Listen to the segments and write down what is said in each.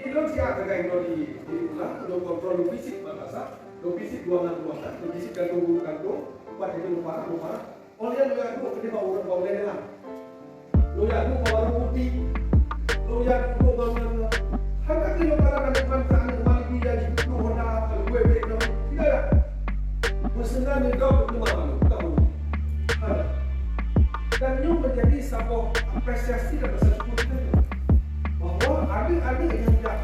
Ini siapa yang di ulang, lo kontrol lo fisik bahasa, lo fisik ruangan, lo fisik kantung, buat itu lupa. Oleh lo yang itu bau lah. Lo yang itu bau putih, lo yang itu bau harga kilo kalau manfaat kembali dia di itu honda gue beda tidak lah. Mesengan yang kau berdua tahu. Dan ini menjadi sebuah apresiasi dan rasa syukur kita bahwa ada yang tidak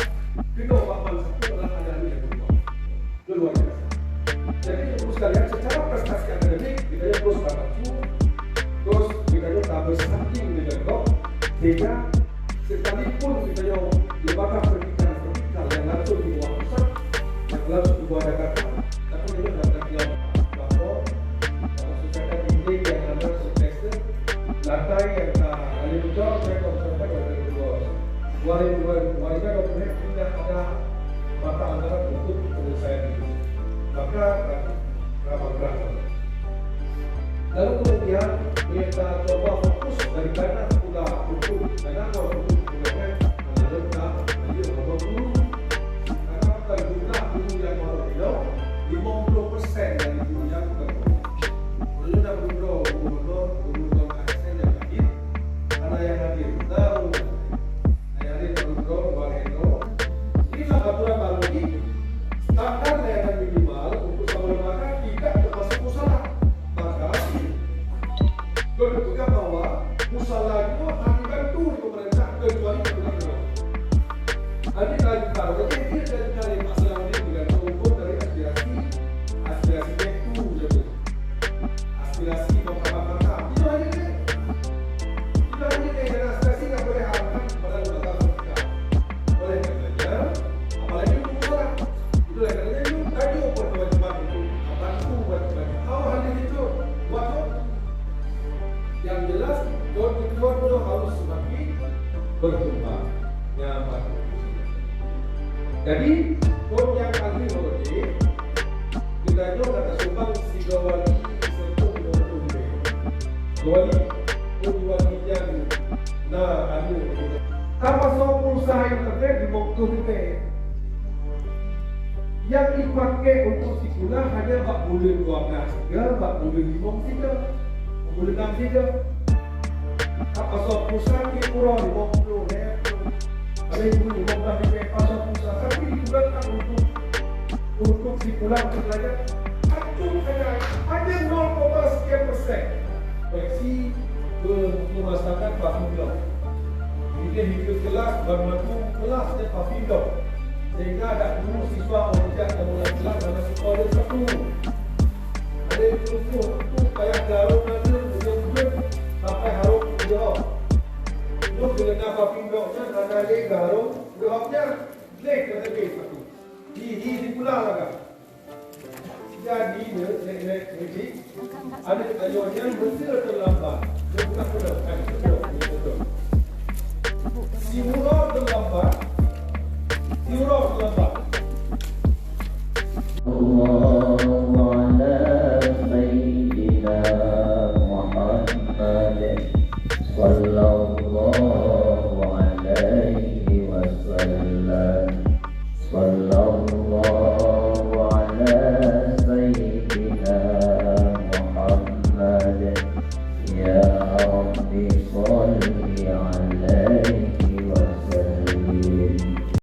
kedua bapak satu adalah ada yang kedua luar biasa. Jadi terus sekalian secara prestasi akademik kita terus bermaju, terus kita tak bersanding dengan kau sehingga sekalipun kita lembaga vertikal yang langsung di bawah pusat, yang langsung di bawah Jakarta, tapi kita dapat yang bahwa sesuatu dinding yang ada semester lantai yang ada betul mereka sampai pada kedua warga dokumen tidak ada mata antara untuk penyelesaian itu maka ramah berapa lalu kemudian kita coba fokus dari karena sudah untuk karena kalau untuk dokumen menurutkan jadi orang guru karena jumlah guru yang orang tidak 50% dari guru yang berguru guru yang gubernur ASN yang hadir karena yang hadir tahu yang hadir gubernur Walendo inilah aturan baru ini standar layanan minimal untuk sebuah lembaga tidak termasuk musalah maka berpegang bahwa musalah itu hanya gantung di pemerintah kecuali pemerintah nanti lagi taruh jadi dia dari cari masalah ini digantung ukur dari aspirasinya itu jadi aspirasi makam itu aja deh dan aspirasi nggak boleh harapkan pada lembaga vertikal oleh karenanya apalagi untuk musalah itu oleh karenanya itu tadi kewajiban untuk bantu buat hal itu waktu yang jelas Don harus semakin berkembang nyaman. Jadi Don yang ahli mengerti kita juga kata sumbang si gawali sentuh menurut gawali yang nah ahli apa soal usaha yang terjadi di waktu itu yang dipakai untuk sikulah hanya 40 12 ya 40 5 tiga boleh enam tiga apa soal pusat di Pura 50 ada yang 15 di pasar pusat tapi digunakan untuk sikulah belajar acung hanya 0, sekian persen koleksi pemasangan Papindo jika hidup kelas bermatu kelasnya Papindo sehingga ada guru siswa orang yang mulai kelas dalam sekolah satu ada yang itu kayak garung nanti kemudian sampai harus jawab itu dengan Papindo karena dia garung jawabnya lek kata dia satu di pulang lah jadi ini ada jawabannya betul terlambat dia bukan betul simulor terlambat